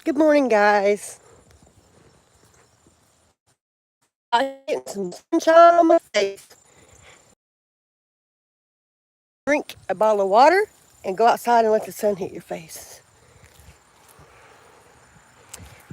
Good morning, guys. I get some sunshine on my face. Drink a bottle of water and go outside and let the sun hit your face.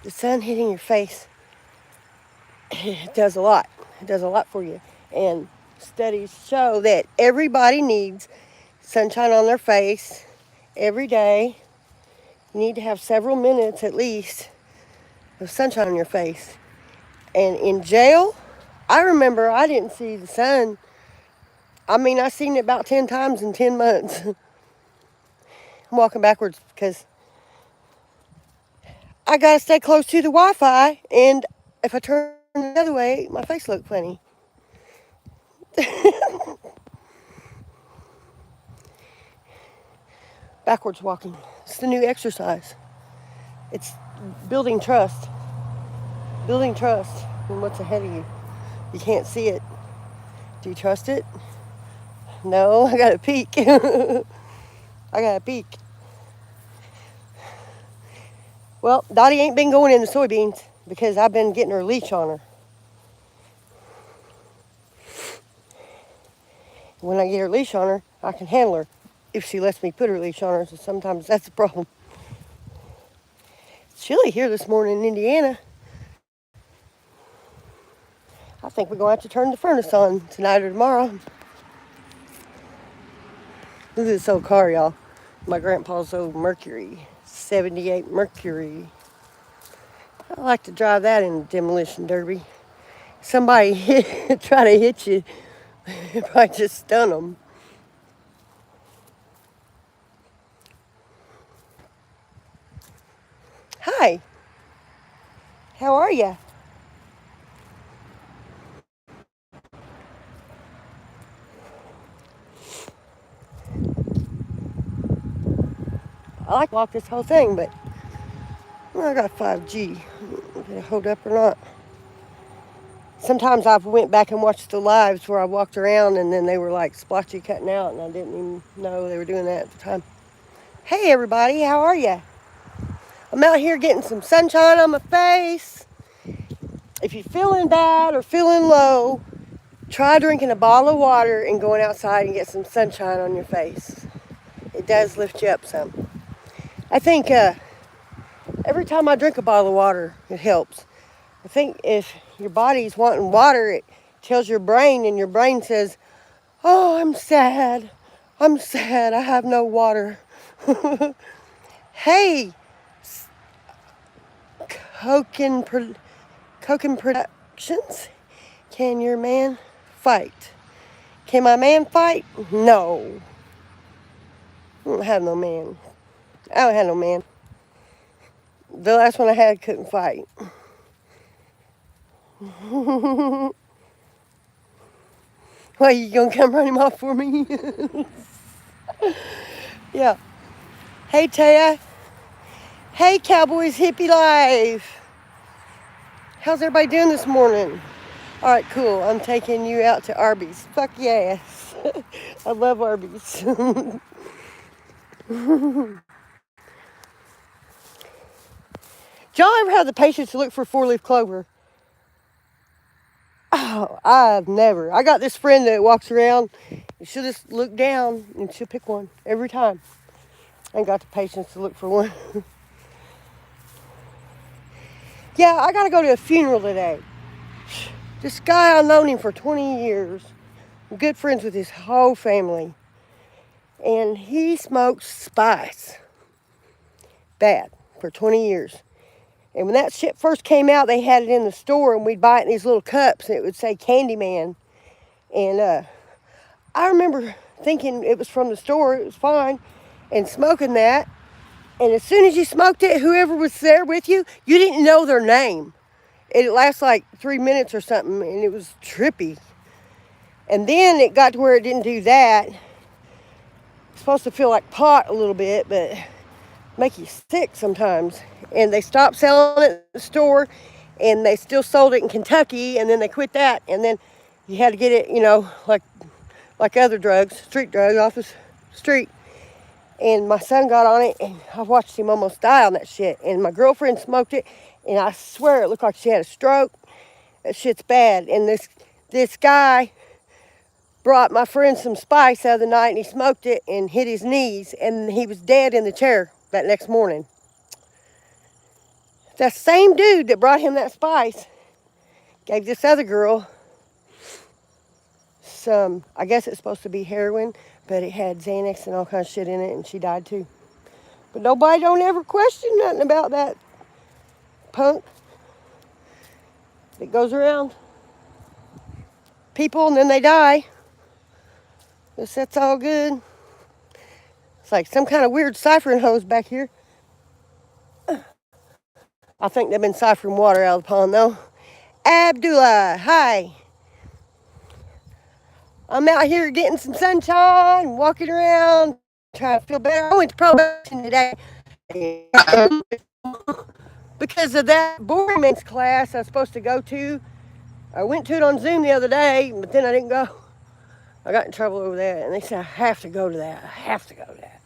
The sun hitting your face, it does a lot. It does a lot for you. And studies show that everybody needs sunshine on their face every day. You need to have several minutes at least of sunshine on your face. And in jail, I remember I didn't see the sun. I seen it about 10 times in 10 months. I'm walking backwards because I gotta stay close to the Wi-Fi, and if I turn the other way, my face looks funny. Backwards walking. It's the new exercise. It's building trust. Building trust in what's ahead of you. You can't see it. Do you trust it? No, I gotta peek. I gotta peek. Well, Dottie ain't been going in the soybeans because I've been getting her leash on her. When I get her leash on her, I can handle her if she lets me put her leash on her. So sometimes that's the problem. It's chilly here this morning in Indiana. I think we're going to have to turn the furnace on tonight or tomorrow. Look at this old car, y'all. My grandpa's old Mercury, 78 Mercury. I like to drive that in a demolition derby. Somebody try to hit you, it might just stun them. Hi, how are you? I like to walk this whole thing, but I got 5G. Did it hold up or not? Sometimes I've went back and watched the lives where I walked around and then they were like splotchy cutting out and I didn't even know they were doing that at the time. Hey everybody, how are you? I'm out here getting some sunshine on my face. If you're feeling bad or feeling low, try drinking a bottle of water and going outside and get some sunshine on your face. It does lift you up some. I think every time I drink a bottle of water, it helps. I think if your body's wanting water, it tells your brain, and your brain says, "Oh, I'm sad. I'm sad. I have no water." Hey, Coken Productions, can your man fight? Can my man fight? No. I don't have no man. I don't have no man. The last one I had couldn't fight. Well, you gonna come run him off for me? Yeah. Hey, Taya. Hey, Cowboys Hippie Life. How's everybody doing this morning? All right, cool. I'm taking you out to Arby's. Fuck yes. I love Arby's. Did y'all ever have the patience to look for four-leaf clover? Oh, I've never. I got this friend that walks around, and she'll just look down, and she'll pick one every time. I ain't got the patience to look for one. Yeah, I got to go to a funeral today. This guy, I've known him for 20 years. I'm good friends with his whole family. And he smokes spice. Bad. For 20 years. And when that shit first came out, they had it in the store, and we'd buy it in these little cups, and it would say Candyman. And I remember thinking it was from the store, it was fine, and smoking that. And as soon as you smoked it, whoever was there with you, you didn't know their name. It lasts like 3 minutes or something, and it was trippy. And then it got to where it didn't do that. It's supposed to feel like pot a little bit, but make you sick sometimes. And they stopped selling it at the store, and they still sold it in Kentucky, and then they quit that. And then you had to get it, like other drugs, street drugs off the street. And my son got on it, and I watched him almost die on that shit. And my girlfriend smoked it, and I swear it looked like she had a stroke. That shit's bad. And this guy brought my friend some spice the other night, and he smoked it and hit his knees, and he was dead in the chair that next morning. That same dude that brought him that spice gave this other girl some, I guess it's supposed to be heroin, but it had Xanax and all kinds of shit in it, and she died too. But nobody don't ever question nothing about that punk that goes around people and then they die. Guess that's all good. It's like some kind of weird ciphering hose back here. I think they've been ciphering water out of the pond though. Abdullah, hi. I'm out here getting some sunshine, walking around, trying to feel better. I went to probation today because of that boring men's class I was supposed to go to. I went to it on Zoom the other day, but then I didn't go. I got in trouble over that, and they said I have to go to that. I have to go to that.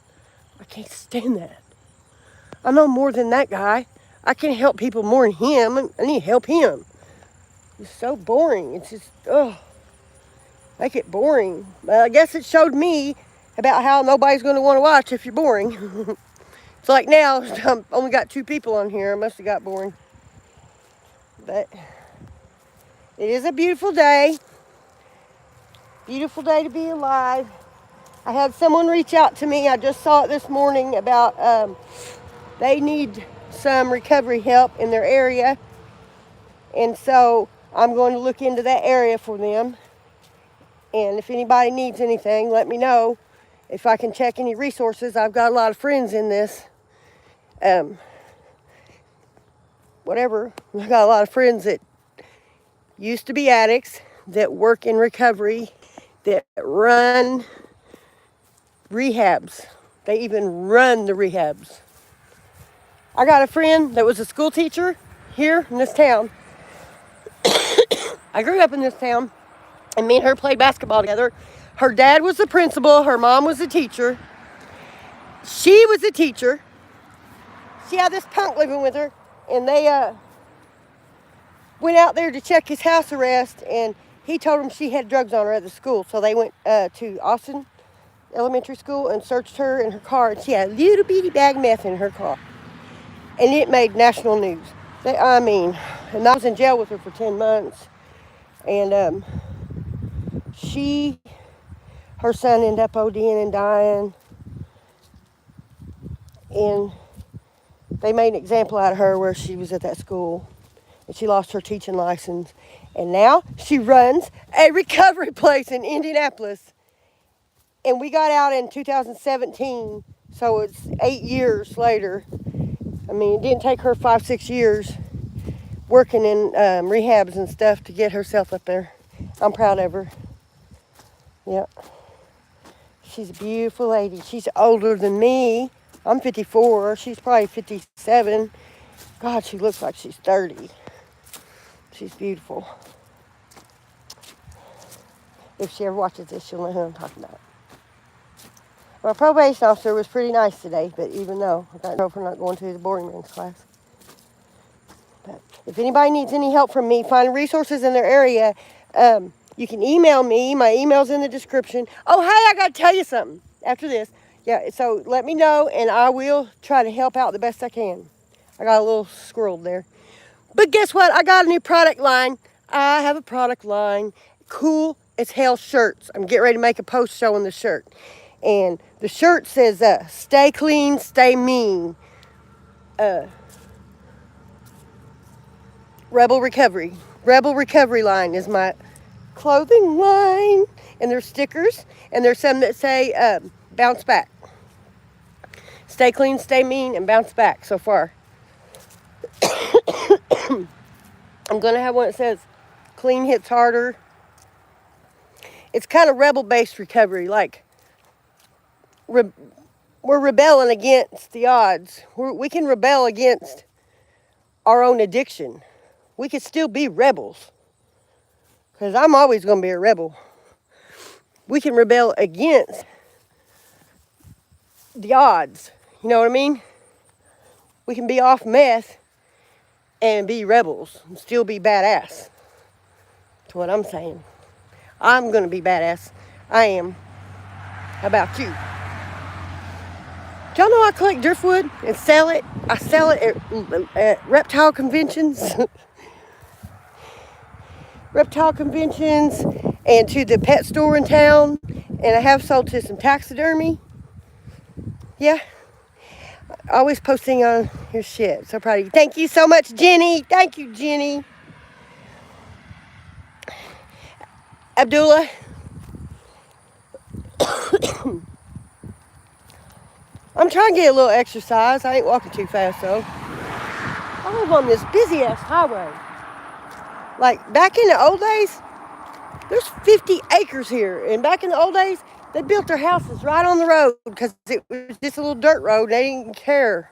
I can't stand that. I know more than that guy. I can't help people more than him. I need to help him. It's so boring. It's just, make it boring. But I guess it showed me about how nobody's going to want to watch if you're boring. It's like now, I've only got 2 people on here. I must have got boring. But it is a beautiful day. Beautiful day to be alive. I had someone reach out to me. I just saw it this morning about they need some recovery help in their area. And so I'm going to look into that area for them. And if anybody needs anything, let me know. If I can check any resources, I've got a lot of friends in this. Whatever. I've got a lot of friends that used to be addicts, that work in recovery, that run rehabs. They even run the rehabs. I got a friend that was a school teacher here in this town. I grew up in this town, and me and her played basketball together. Her dad was the principal. Her mom was the teacher. She was a teacher. She had this punk living with her, and they went out there to check his house arrest, and he told them she had drugs on her at the school. So they went to Austin Elementary School and searched her in her car, and she had a little bitty bag of meth in her car. And it made national news. And I was in jail with her for 10 months. And her son ended up ODing and dying. And they made an example out of her where she was at that school. And she lost her teaching license. And now she runs a recovery place in Indianapolis. And we got out in 2017, so it's 8 years later. It didn't take her 5-6 years working in rehabs and stuff to get herself up there. I'm proud of her. Yep. She's a beautiful lady. She's older than me. I'm 54. She's probably 57. God, she looks like she's 30. She's beautiful. If she ever watches this, she'll know who I'm talking about. My probation officer was pretty nice today, but even though I got in trouble for not going to the boring man's class. But if anybody needs any help from me finding resources in their area, you can email me. My email's in the description. Oh, hey, I got to tell you something after this. Yeah, so let me know, and I will try to help out the best I can. I got a little squirrel there. But guess what? I got a new product line. I have a product line. Cool as hell shirts. I'm getting ready to make a post showing the shirt. And the shirt says, stay clean, stay mean. Rebel Recovery. Rebel Recovery line is my clothing line. And there's stickers. And there's some that say, bounce back. Stay clean, stay mean, and bounce back so far. I'm going to have one that says clean hits harder. It's kind of rebel-based recovery. Like, we're rebelling against the odds. We can rebel against our own addiction. We could still be rebels. Because I'm always going to be a rebel. We can rebel against the odds. You know what I mean? We can be off meth and be rebels and still be badass. That's what I'm saying. I'm going to be badass. I am. How about you? Do y'all know I collect driftwood and sell it? I sell it at reptile conventions. Reptile conventions and to the pet store in town. And I have sold to some taxidermy. Yeah. Always posting on your shit. So proud of you. Thank you so much, Jenny. Thank you, Jenny. Abdullah. I'm trying to get a little exercise. I ain't walking too fast, though. I live on this busy-ass highway. Like, back in the old days, there's 50 acres here. And back in the old days, they built their houses right on the road because it was just a little dirt road. They didn't care.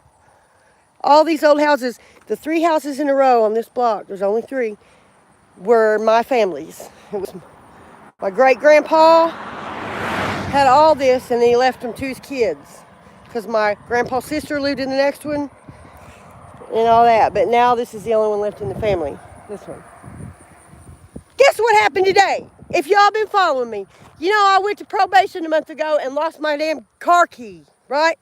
All these old houses, the 3 houses in a row on this block, there's only 3, were my family's. It was my great-grandpa had all this, and then he left them to his kids. Because my grandpa's sister lived in the next one, and all that. But now this is the only one left in the family. This one. Guess what happened today? If y'all been following me, you know I went to probation a month ago and lost my damn car key, right?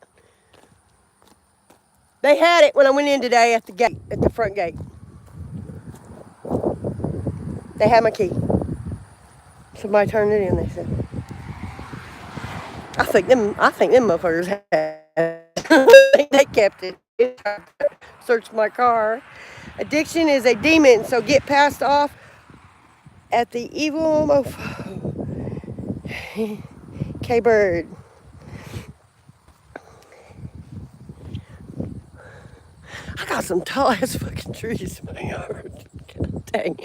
They had it when I went in today at the gate, at the front gate. They had my key. Somebody turned it in, they said. I think them motherfuckers had it. They kept it. Searched my car. Addiction is a demon, so get passed off at the evil mofo. K-Bird. I got some tall ass fucking trees in my yard. God dang.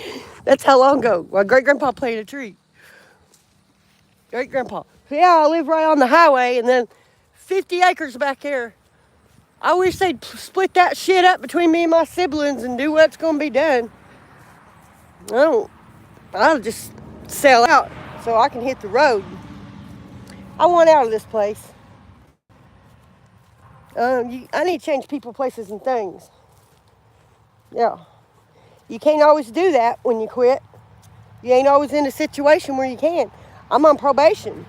That's how long ago. My great grandpa planted a tree. Great grandpa. Yeah, I live right on the highway and then 50 acres back here. I wish they'd split that shit up between me and my siblings and do what's gonna be done. I'll just sell out so I can hit the road. I want out of this place. I need to change people, places, and things. Yeah. You can't always do that when you quit. You ain't always in a situation where you can. I'm on probation.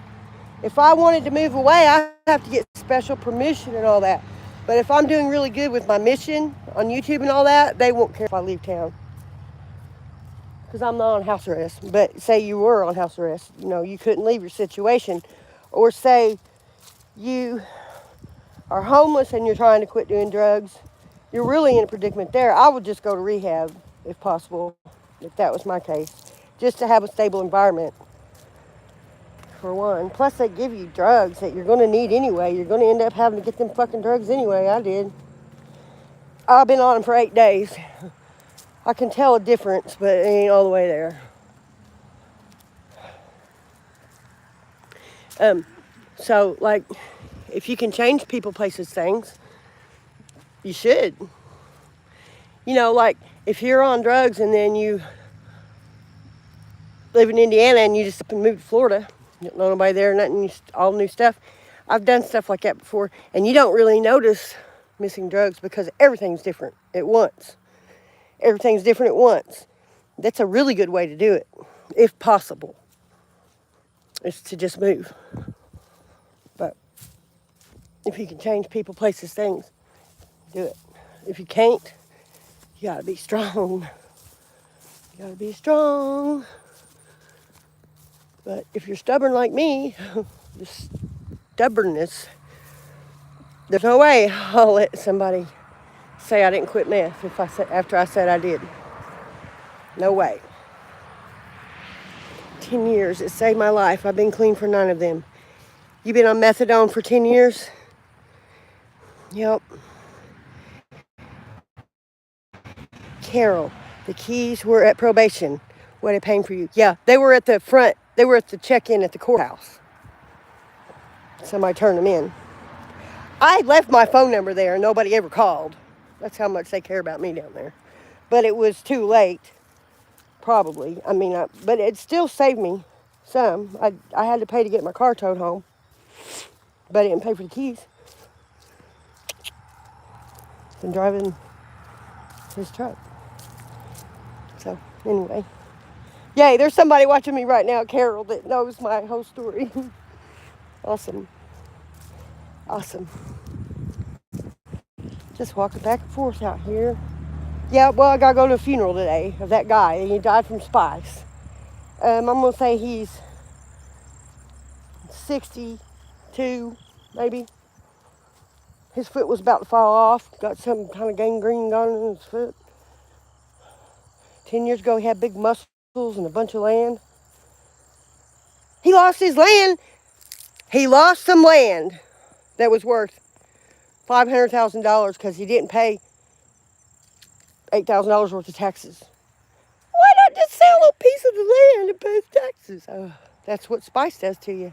If I wanted to move away, I have to get special permission and all that. But if I'm doing really good with my mission on YouTube and all that, they won't care if I leave town. Because I'm not on house arrest. But say you were on house arrest, you know, you couldn't leave your situation. Or say you are homeless and you're trying to quit doing drugs, you're really in a predicament there. I would just go to rehab if possible, if that was my case, just to have a stable environment, for one. Plus, they give you drugs that you're going to need anyway. You're going to end up having to get them fucking drugs anyway. I did. I've been on them for 8 days. I can tell a difference, but it ain't all the way there. So, like, if you can change people, places, things, you should. You know, like, if you're on drugs and then you live in Indiana and you just up and move to Florida, you don't know nobody there, nothing, all new stuff. I've done stuff like that before, and you don't really notice missing drugs because everything's different at once. Everything's different at once. That's a really good way to do it, if possible, is to just move. But if you can change people, places, things, do it. If you can't, you gotta be strong. You gotta be strong. But if you're stubborn like me, just stubbornness, there's no way I'll let somebody say I didn't quit meth after I said I did. No way. 10 years, it saved my life. I've been clean for 9 of them. You been on methadone for 10 years? Yep. Carol, the keys were at probation. What a pain for you. Yeah, they were at the front. They were at the check-in at the courthouse. Somebody turned them in. I left my phone number there and nobody ever called. That's how much they care about me down there. But it was too late, probably. I mean, but it still saved me some. I had to pay to get my car towed home, but I didn't pay for the keys. Been driving his truck. So, anyway. Yay, there's somebody watching me right now, Carol, that knows my whole story. Awesome. Awesome. Just walking back and forth out here. Yeah, well, I gotta go to a funeral today of that guy. He died from spice. I'm gonna say he's 62, maybe. His foot was about to fall off. Got some kind of gangrene gone in his foot. 10 years ago, he had big muscles and a bunch of land. He lost his land. He lost some land that was worth $500,000 because he didn't pay $8,000 worth of taxes. Why not just sell a piece of the land and pay the taxes? That's what spice does to you.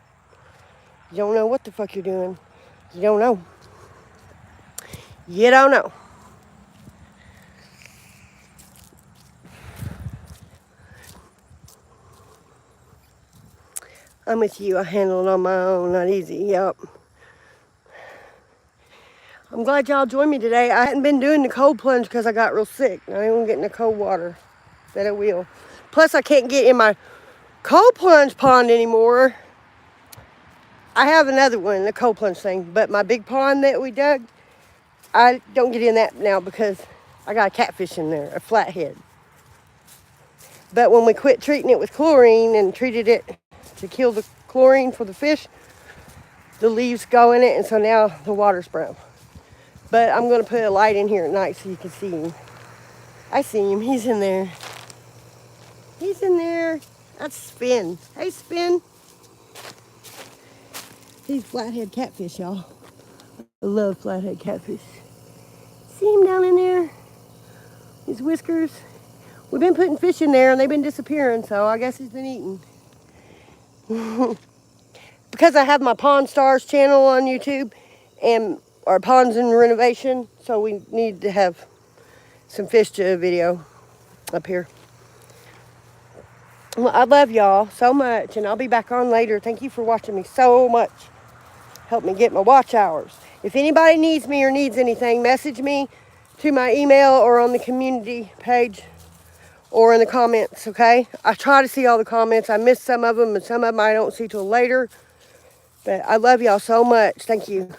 You don't know what the fuck you're doing. You don't know. You don't know. I'm with you. I handle it on my own. Not easy. Yep. I'm glad y'all joined me today. I hadn't been doing the cold plunge because I got real sick. I ain't gonna get in the cold water. That I will. Plus, I can't get in my cold plunge pond anymore. I have another one, the cold plunge thing, but my big pond that we dug, I don't get in that now because I got a catfish in there, a flathead. But when we quit treating it with chlorine and treated it to kill the chlorine for the fish, the leaves go in it, and so now the water's brown. But I'm going to put a light in here at night so you can see him. I see him. He's in there. He's in there. That's Spin. Hey, Spin. He's flathead catfish, y'all. I love flathead catfish. See him down in there? His whiskers. We've been putting fish in there, and they've been disappearing, so I guess he's been eaten. Because I have my Pawn Stars channel on YouTube, and our ponds in renovation, so we need to have some fish to video up here. Well, I love y'all so much, and I'll be back on later. Thank you for watching me so much. Help me get my watch hours. If anybody needs me or needs anything, message me to my email or on the community page or in the comments, okay? I try to see all the comments. I miss some of them, and some of them I don't see till later. But I love y'all so much. Thank you.